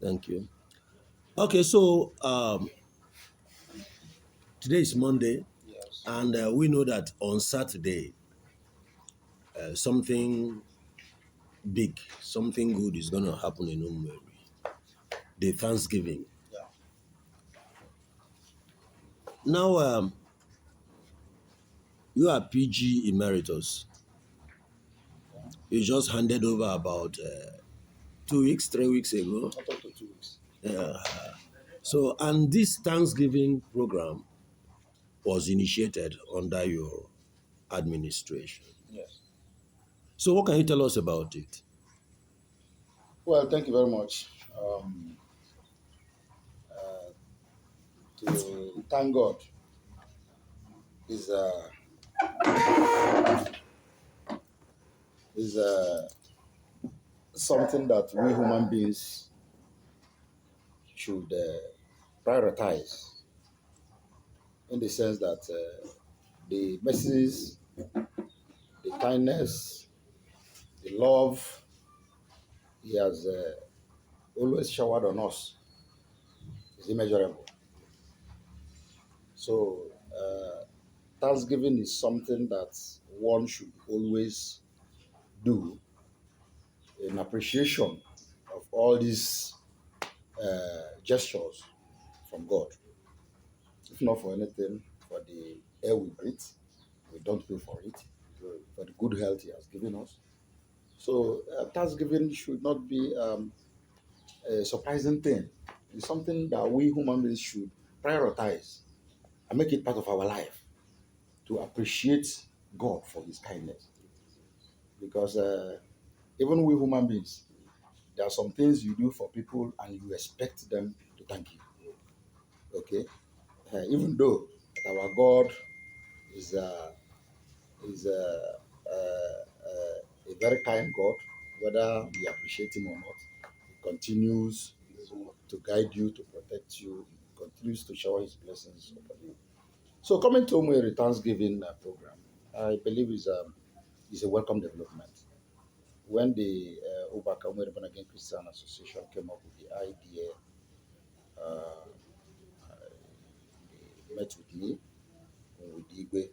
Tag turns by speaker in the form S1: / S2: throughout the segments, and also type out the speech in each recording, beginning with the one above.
S1: Thank you. Okay, so today is Monday,
S2: Yes.
S1: and we know that on Saturday, something big, something good is going to happen in Umueri. The Thanksgiving.
S2: Yeah.
S1: Now, you are PG Emeritus. You just handed over about 2 weeks, 3 weeks ago.
S2: Not up to 2 weeks.
S1: Uh, so, and this Thanksgiving program was initiated under your administration.
S2: Yes.
S1: So, what can you tell us about it?
S2: Well, thank you very much. Uh, to thank God is is something that we human beings should prioritize, in the sense that the mercies, the kindness, the love He has always showered on us is immeasurable. So, Thanksgiving is something that one should always do in appreciation of all these gestures from God. If not for anything, for the air we breathe, we don't pay for it, for the good health He has given us. So, Thanksgiving should not be a surprising thing. It's something that we human beings should prioritize and make it part of our life to appreciate God for His kindness. Because even we human beings, there are some things you do for people and you expect them to thank you. Okay, even though our God is a very kind God, whether we appreciate Him or not, He continues to guide you, to protect you. He continues to shower His blessings upon you. So, coming to Umueri Thanksgiving program, I believe is a welcome development. When the Ubaka Umueri Born Again Christian Association came up with the idea, uh, they met with me with Igwe.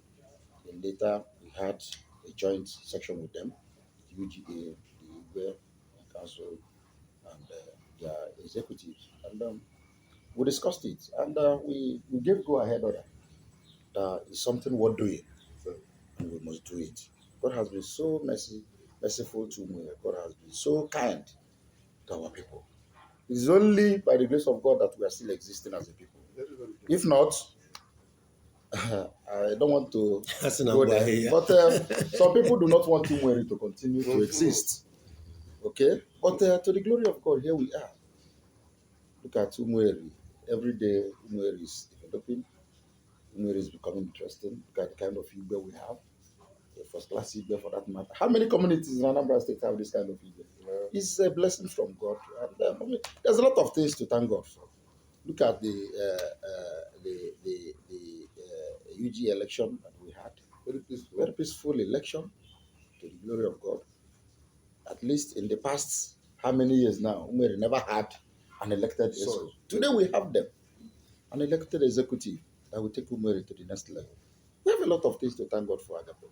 S2: Then later we had a joint section with them, the UGA, the Igwe Council, and their executives. And we discussed it, and we gave go ahead order that is something worth doing, and we must do it. God has been so merciful to me. God has been so kind to our people. It's only by the grace of God that we are still existing as a people. If not, I don't want to go there. But some people do not want Umueri to continue to exist. Okay? But to the glory of God, here we are. Look at Umueri. Every day, Umueri is developing. Umueri is becoming interesting. Look at the kind of Igbo we have. A first class Igbo for that matter. How many communities in Anambra State have this kind of Igbo? Yeah. It's a blessing from God. And there's a lot of things to thank God for. Look at the UG election that we had. Very peaceful election to the glory of God. At least in the past, how many years now, Umeri never had an elected executive. Today we have them, an elected executive that will take Umeri to the next level. We have a lot of things to thank God for, Agape.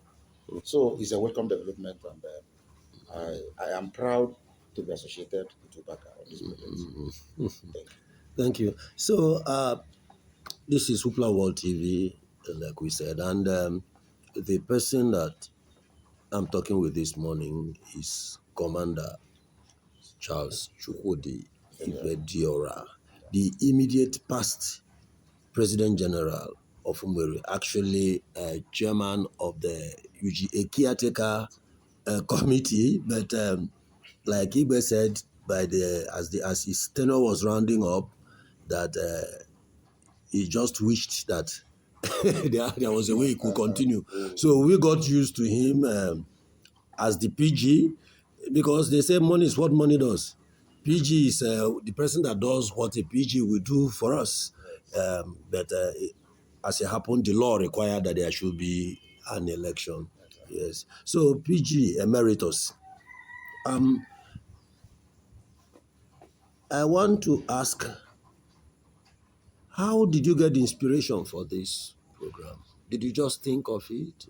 S2: So it's a welcome development, and I am proud to be associated with Ubaka on this project.
S1: Thank you. So, this is Hoopla World TV, like we said, and the person that I'm talking with this morning is Commander Charles Chukwudi IFEDIORA, the immediate past President General of Umueri, actually chairman of the UGA caretaker committee, but like Igbe said, as his tenure was rounding up, that he just wished that there was a way he could continue. So we got used to him as the PG, because they say money is what money does. PG is the person that does what a PG will do for us. But as it happened, the law required that there should be an election. Yes. So PG emeritus. I want to ask, how did you get the inspiration for this program? Did you just think of it?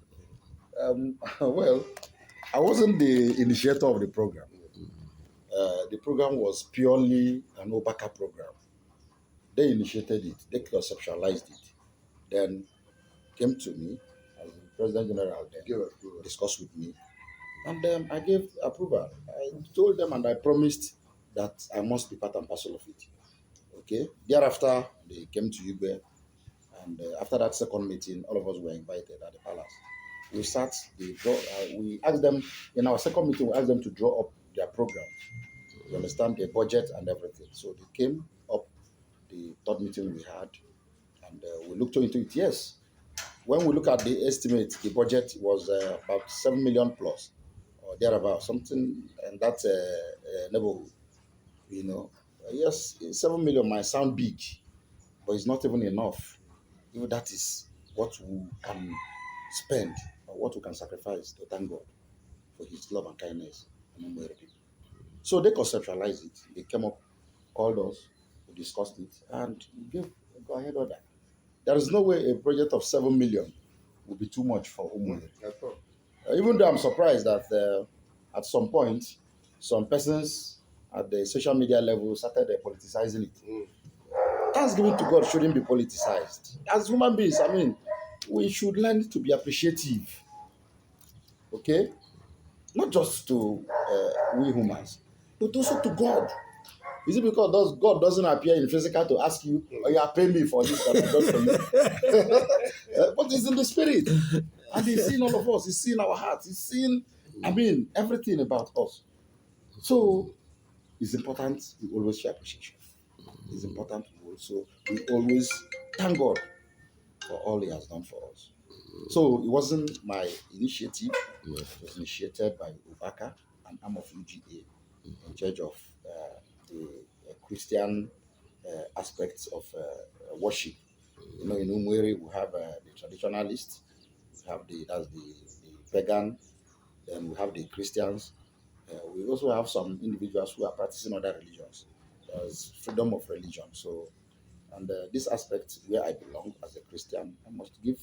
S2: Well, I wasn't the initiator of the program. The program was purely an Obaka program. They initiated it, they conceptualized it, then came to me as the President General, then discussed with me, and I gave approval. I told them and I promised that I must be part and parcel of it. Okay. Thereafter, they came to Ugbe, and after that second meeting, all of us were invited at the palace. We sat, we asked them, in our second meeting, we asked them to draw up their program. You understand, their budget and everything. So they came up the third meeting we had, and we looked into it. Yes, when we look at the estimate, the budget was about 7 million plus, or thereabout, something in that neighborhood. You know, yes, 7 million might sound big, but it's not even enough. Even that is what we can spend or what we can sacrifice to thank God for His love and kindness among the people. So they conceptualized it. They came up, called us, we discussed it, and gave a go ahead order. There is no way a project of 7 million would be too much for Umueri. Even though I'm surprised that at some point, some persons at the social media level started politicizing it. Thanksgiving to God shouldn't be politicized. As human beings, I mean, we should learn to be appreciative, okay? Not just to we humans, but also to God. Is it because God doesn't appear in physical to ask you, oh, you are paying me for this that I've done for you? But it's in the spirit. And He's seeing all of us. He's seeing our hearts. He's seeing, everything about us. So it's important we always show appreciation. It's important we always thank God for all He has done for us. So it wasn't my initiative. It was initiated by Obaka, an arm of UGA, in charge of the Christian aspects of worship. You know, in Umueri we have the traditionalists, we have the pagan, then we have the Christians. We also have some individuals who are practicing other religions. There's freedom of religion. So, and this aspect where I belong as a Christian, I must give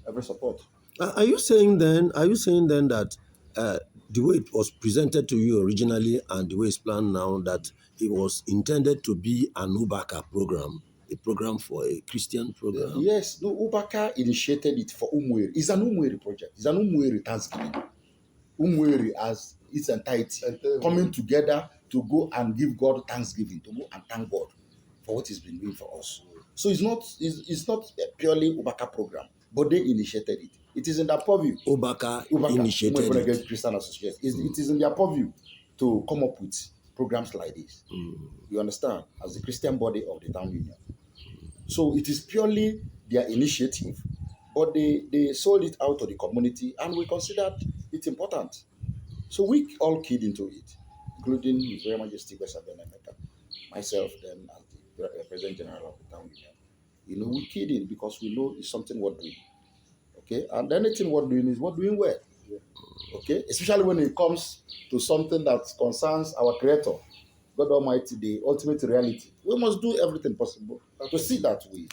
S2: every support.
S1: Are you saying then? Are you saying then that the way it was presented to you originally and the way it's planned now, that it was intended to be an Ubaka program, a program for a Christian program?
S2: Yes, no, Ubaka initiated it for Umueri. It's an Umueri project. It's an Umueri Thanksgiving. Umueri as its entirety coming together to go and give God thanksgiving, to go and thank God for what He's been doing for us. So it's not a purely Ubaka program, but they initiated it. It is in their purview.
S1: Ubaka initiated it.
S2: Christian Association. It is in their purview to come up with programs like this. You understand? As the Christian body of the town union. So it is purely their initiative, but they sold it out to the community, and we considered it important. So we all keyed into it, including His Royal Majesty Besabenemeka, myself, then as the President General of the town union. You know, we keyed in because we know it's something worth doing. Okay, and anything worth doing is worth doing well. Okay, especially when it comes to something that concerns our Creator, God Almighty, the ultimate reality. We must do everything possible to see that we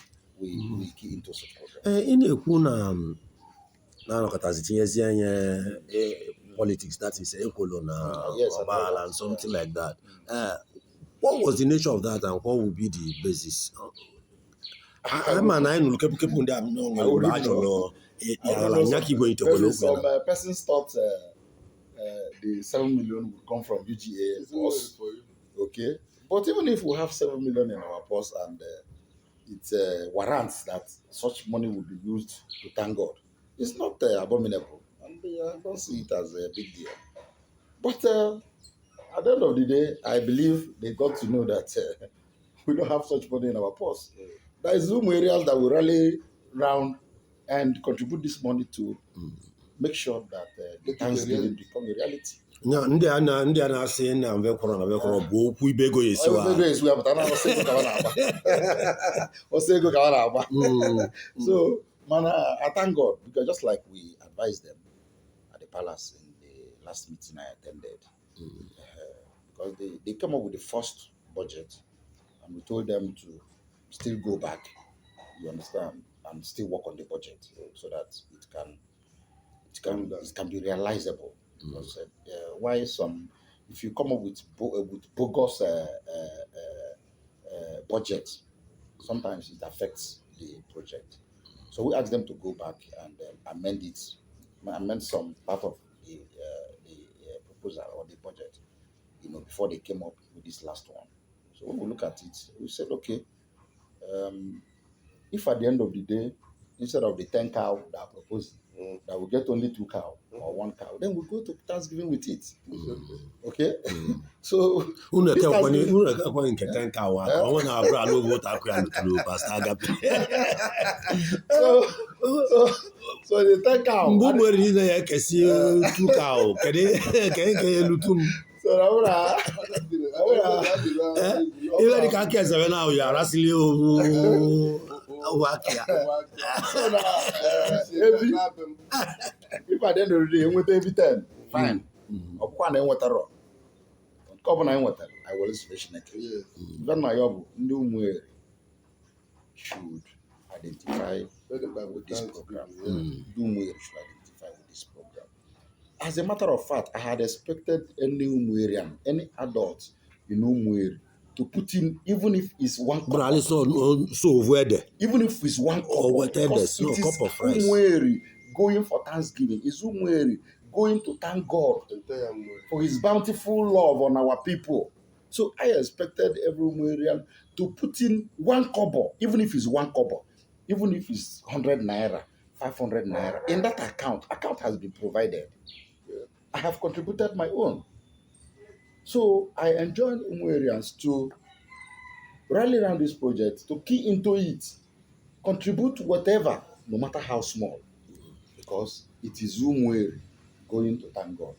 S2: key into such programs.
S1: Ị na-ekwu na na-anọkọtazi tinyezi anya politics, that is ekwolo na ọgbaghara and something like that. What was the nature of that and what would be the basis?
S2: Some persons thought the 7 million would come from UGA purse. Okay, but even if we have 7 million in our purse and it warrants that such money will be used to thank God, it's not abominable, and I don't see it as a big deal. But at the end of the day, I believe they got to know that we don't have such money in our purse. There is Zoom areas that will rally round and contribute this money to make sure that the Thanksgiving become a reality.
S1: Ndị a na-asị na mvekwọrọ bụ okwu ibe ego esiwa.
S2: So, I thank God, because just like we advised them at the palace in the last meeting I attended, because they came up with the first budget, and we told them to still go back, you understand, and still work on the budget so that it can be realizable. Because why if you come up with bogus budget, sometimes it affects the project. So we asked them to go back and amend some part of the proposal or the budget, before they came up with this last one. So when we look at it, we said, okay, if at the end of the day, instead of the 10 cow that are proposing, that we get only 2 cow or 1 cow, then we go to Thanksgiving with it. Okay? So this so the 10 cow. If at the end of the day, every 10, fine. I will inspiration. Then my job, new Umueri should identify with this program. Umueri should identify with this program. As a matter of fact, I had expected any Umuerian, any adult in Umueri, to put in, even if it's 1 cup. Even if it's 1 cup, because it is Umueri going for Thanksgiving. It's Umueri going to thank God for his bountiful love on our people. So I expected every Umuerian to put in 1 kobo, even if it's 1 kobo, even if it's 100 naira, 500 naira. In that account has been provided. I have contributed my own. So I enjoin Umuerians to rally around this project, to key into it, contribute whatever, no matter how small, because it is Umueri going to thank God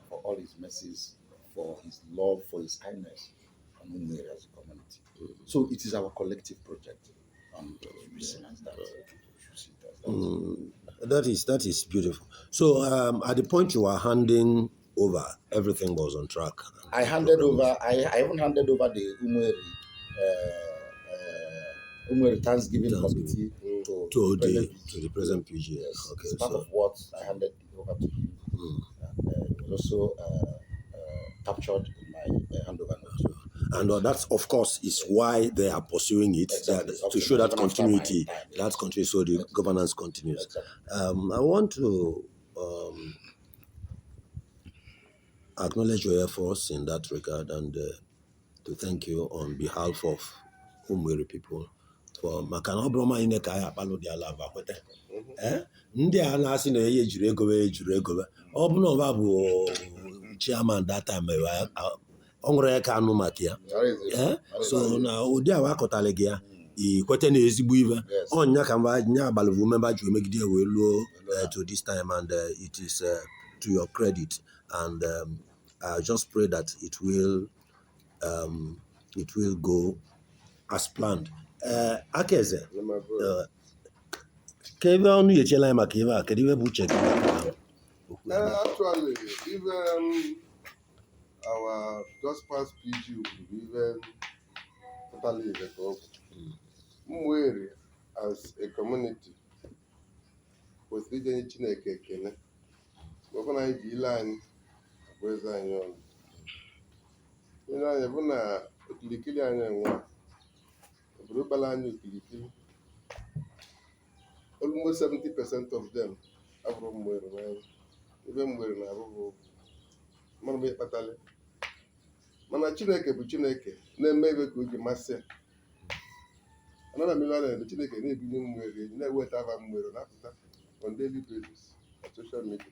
S2: for all his mercies, for his love, for his kindness on Umueri as a community. So it is our collective project, and we see as that.
S1: That is beautiful. So at the point you were handing over, everything was on track.
S2: I even handed over the Umueri Thanksgiving Committee to
S1: the present PG.
S2: Yes, okay, it's part of what I handed over to him. And it was also captured in my handover note.
S1: And that, of course, is why they are pursuing it, exactly. To show that continuity. That's continuity, so the governance continues. Exactly. I want to acknowledge your efforts in that regard and to thank you on behalf of Umueri people for makana obroma ine ka ya palo dia lava kwete. Ndị a na-asị na eye ejiri ego ọ bụ na ọba bụ chairman that time ọ nwere ya ka anụ maka ya. So na ụdị a wakọtala gị ya ikwete na ezigbo ive ọnya ka mba nya abalị member ju emegide wee luo to this time, and it is to your credit, and I just pray that it will go as planned. Akeze kebe onu yechela maka ive a kedu iwe bụ check
S3: actually even our just past PG will even totally recover. Umueri as a community was leading Chineke ekele. We're going to ji anyị abụeze anyị ọnụ. Ile anyị bụ na okilikili anyị nwa obodo kpala anyị okilikili. Almost 70% of them abụrụ Umueri n'anya. Ebe Umueri na-abụghị mmanụ bụ ịkpatali. Mana Chineke bụ Chineke na-eme ibe ka o ji masị ya. Another million Chineke na-ebinye Umueri na-eweta aba Umueri na-apụta on daily basis on social media.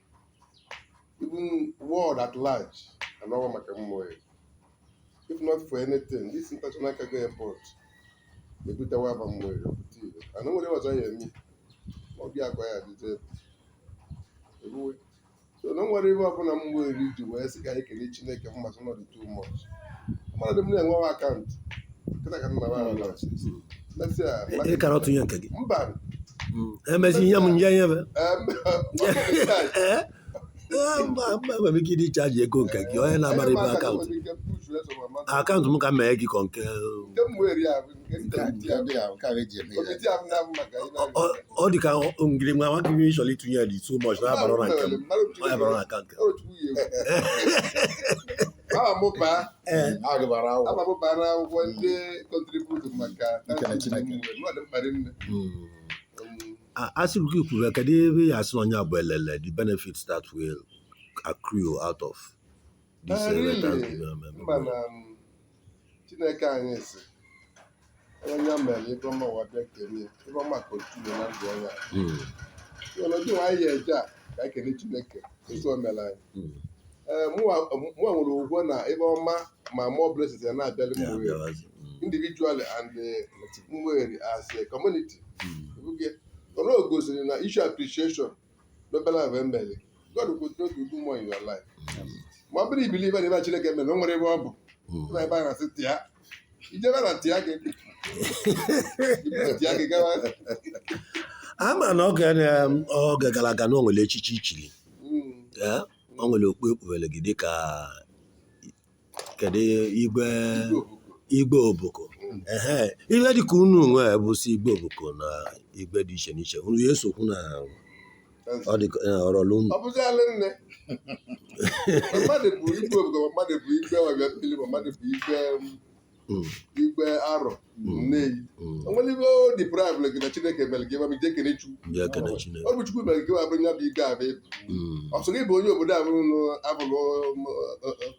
S3: Even world at large, and all Umueri. If not for anything, this international cargo airport, they put a wab Umueri. I know what it was I me. Not be acquired the so don't worry about Umueri to where guy can reach Chineke from not too much. One of them in one account. Because I can never let's say
S1: I cannot yank again.
S3: Mban.
S1: Make it charge a cook, you are not account.
S3: so my mother.
S1: Account m ka mee gị nke
S3: Umueri ahụ nke ndị
S2: Nke ndị a nke a eji eme ya.
S3: komiti ahụ na-abụ maka
S1: ọ dị ka ngiri nwa nwa gị chọrọ itinye dị so much na abara na nke m ọ ya bara na aka nke
S3: amụba
S2: Agụbara akwụkwọ.
S3: amụba na akwụkwọ ndị kontributu maka
S2: Ikele Chineke.
S3: mmadụ mkparị nne
S1: asị gị kwuru kedu ebe ya asị na onye abụ elele the benefits that will accrue out of this
S3: mba na Chineke anyị si onye mere ebe ọma ụwa bịa kelee ebe ọma ka otu na ndụ onye ọnọdụ anyị ya eje a ka anyị kelee Chineke otu o mere anyị mụnwa nwere ugwo na ebe ọma ma more blessings ya na-abịala Umueri individually and Umueri as a community ọrụ gosiri na issue appreciation n'obere ahụ emere God will continue to do more in your life ma ọ bụrụ ibili ibe na ebe Chineke mere o nwere ebe ọ bụ na ebe a na-asị tịa ijebe na tịa gị tịa gị gawa
S1: ama na oge gara aga na o nwere echichi ichili o nwere okpu ekpubere gị dịka kedu igwe oboko ihe dịka unu nwe bụsi igwe oboko na igwe dị iche n'iche unu ya esokwu na ọrọlụ unu
S3: ọ bụzi alị nne mmadụ bụ igwe oboko mmadụ bụ igwe ọbịa mmiri mmadụ bụ igwe arọ nneyi onwere ibe o dị prive gị na Chineke mere gị ebe ije kene Chukwu ọ bụ Chukwu mere gị abụrụ nya bụ ike abụ ebu ọsọ gị bụ onye obodo abụrụ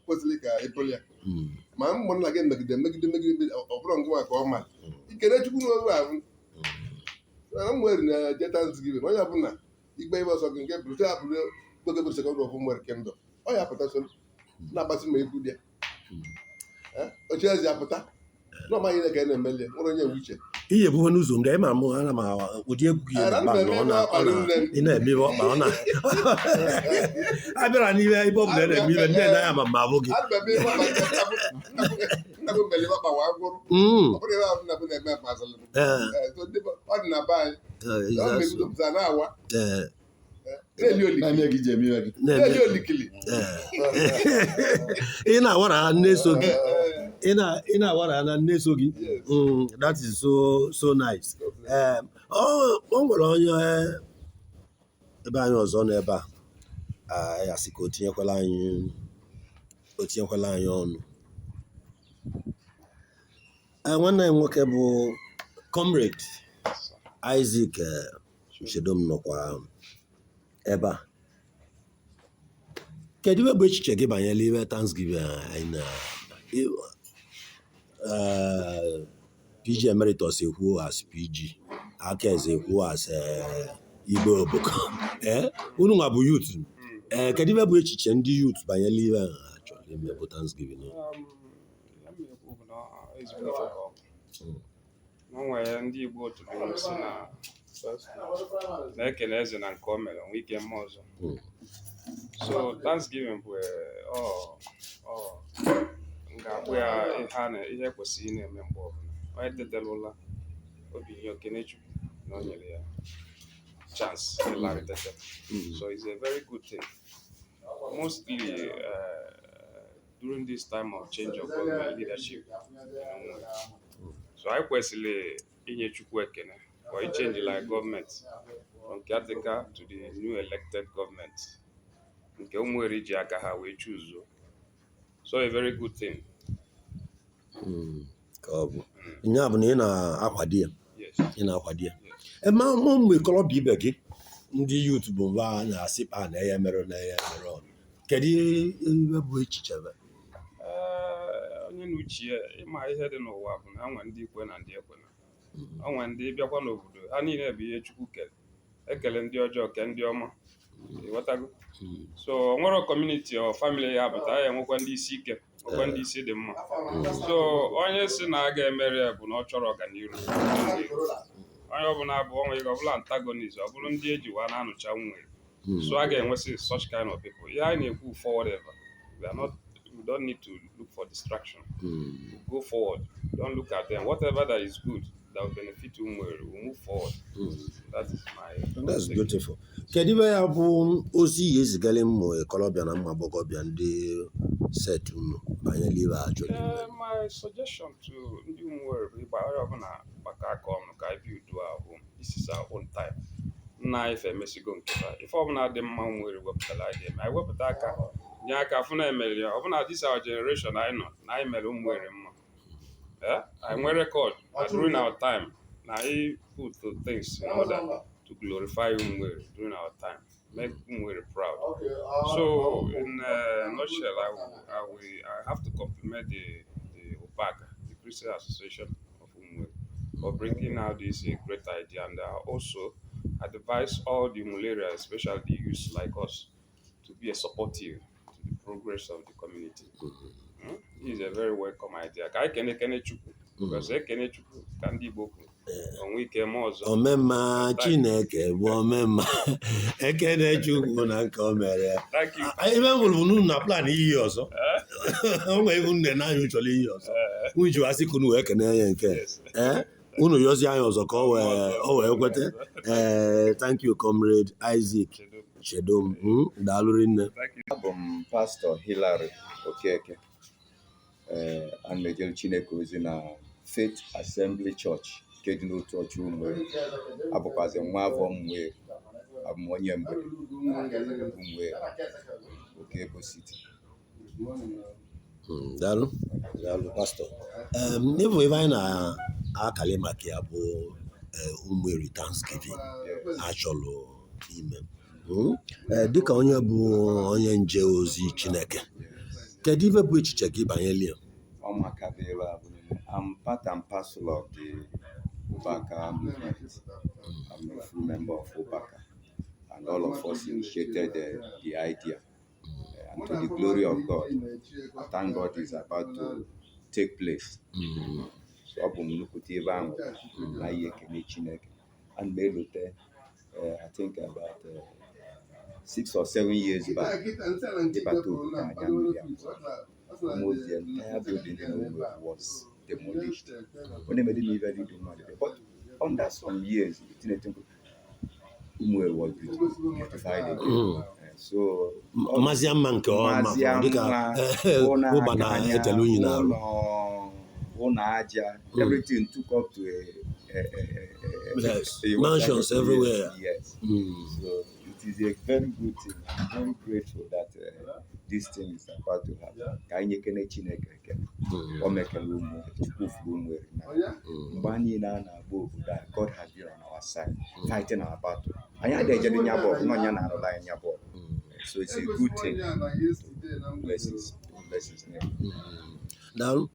S3: kwesịrị ka ịpụrụ ya ma ụmụnna gị megide ọ bụrụ ngị maka ọma ikene Chukwu n'oru ahụ na Umueri na-eje Thanksgiving onye ọbụla igbe ibe ọsọ gị nke bụrụ abụrụ oge bụ sekọndịrị of Umueri kingdom ọ ya apụta so na-agbasị ma ebu dị oche ezi apụta na ọmaghị ihe ka ị na-emeli nwere onye uche
S1: ihe bụ n'ụzọ nga ịma mụ ana m ụdị egwu gị ị na-eme ọkpa ọ na abịara n'ihe ebe ọ bụla na-eme ihe ndị anaghị ama ma abụ gị
S3: ọ dị na be anyị na-awa na-eli olikili
S1: ị na-awara ha nne-so gị ị na-awara na nne-so gị that is so nice o nwere onye ebe anyị ọzọ n'ebe a ya sị ka o tinyekwala anyị ọnụ nwanne anyị nwoke bụ comrade Isaac Chidom nọkwa ebe a kedu ebe bụ echiche gị banyere ibe Thanksgiving anyị na PG Emeritus ekwu as PG aka eze ekwu as igbe oboko unu nwa bụ youth kedu ebe bụ echiche ndị youth banyere ibe a chọrọ ime bụ Thanksgiving
S4: nwere ndị Igbo tụrụ si na-ekele eze na nke o mere onwe ike mma ọzọ so Thanksgiving bụ ga-abụ ya ihe kwesịrị ị na-eme mgbe ọbụla onye tetara ụla obi nye okene Chukwu na o nyere ya chance ịlarịtete so it's a very good thing mostly during this time of change of government leadership so anyị kwesịrị inye Chukwu ekene for a change like government from caretaker to the new elected government nke Umueri ji aka ha wee choose so a very good thing
S1: ka ọ bụ nye bụ na ị na-akwado ya ị na-akwado ya mgbe kọlọbịa ibe gị ndị youth bụ mgbe a na-asị pa na ya mere ọnụ kedu ihe bụ echiche
S4: onye na uche ịma ihe dị n'ụwa bụ na enwe ndị ikwe na ndị ekwe na onwe ndị bịakwa n'obodo ha niile bụ ihe Chukwu kere ekele ndị ọjọọ ke ndị ọma ịghọtago so nwere kọmuniti ọ famili ya pụta ya enwekwa ndị isi ike nwekwa ndị isi dị mma so onye si na a ga-emere ya bụ na ọ chọrọ ọganihu onye ọbụla bụ onwe ike ọbụla antagonist ọ bụrụ ndị eji wa na-anụcha Umueri so a ga-enwesị such kind of people ihe anyị na-ekwu forward ever we don't need to look for distraction go forward don't look at them whatever that is good that will benefit Umueri we'll move forward
S1: that's beautiful kedu ibe ya bụ ozi ihe ezigara ụmụ ikolobịa na ụmụ agbọghọbịa ndị set unu banyere ibe achọrọ ime?
S4: My suggestion to ndị Umueri bụ ịgba onye ọbụla gbakọ aka ọnụ ka anyị bido ahụ this is our own time. Nna anyị fe emesigo nke ha ife ọbụla dị mma Umueri wepụtara anyị ga-eme anyị wepụta aka nye aka fụ na emere ya ọbụla this our generation anyị nọ na anyị mere Umueri mma. I nwere record during our time na anyị put things in order to glorify Umueri during our time, make Umueri proud. So in a nutshell, I have to compliment the Opaka, the Christian Association of Umueri, for bringing out this great idea, and also advise all the Umuleri, especially the youth like us, to be a supportive to the progress of the community. This is a very welcome idea. Ka anyị kene Chukwu, because ekene Chukwu ka ndị Igbo kwuru, onwe ike eme ọzọ.
S1: Omemma Chineke bụ omemma ekene Chukwu na nke o mere ya. Ebe m hụrụ unu na plan iyi ọzọ o nwere ibu nne na anyị chọrọ iyi ọzọ unu ji wasị ka unu wee kene ya nke unu yozi anyị ọzọ ka o wee kwete. Thank you, Comrade Isaac Chedom. Daalụ rinne.
S5: Abụ m Pastor Hilary Okeke, ana m ejere Chineke ozi na Faith Assembly Church nke dị n'Otuocha Umueri. Abụkwazị nwa afọ Umueri, abụ m onye Mgbere Umueri, Okebo City.
S1: Daalụ Pastor. N'ịbụ ebe anyị na-akali maka ya bụ Umueri Thanksgiving achọrọ ime. Dịka onye bụ onye nje ozi Chineke, kedu ife bụ echiche gị banyere ya?
S5: I'm part and parcel of the Ubaka movement. I'm a full member of Ubaka, and all of us initiated the idea. And to the glory of God, I thank God it's about to take place. So and I think about 6 or 7 years back, almost the entire building was demolished. When they made me very but under some years, Umueri was beautified again. So
S1: Maziamma nke ọma dịka ụbana etelu unyi na
S5: aja, everything took up to
S1: a mansions everywhere.
S5: Yes. So it is a very good thing. I'm very grateful that this thing is about to happen. Ka anyị kene Chineke ekene. O mekele Chukwu furu Umueri na. Mgbe anyị na-agba obodo a, God has been on our side, fighting our battle. Anyị adịghị nya bọọlụ, n'ọnya na-arụla anyị nya bọọlụ. So it's a good thing. Blessings. Blessings.
S1: Daalụ.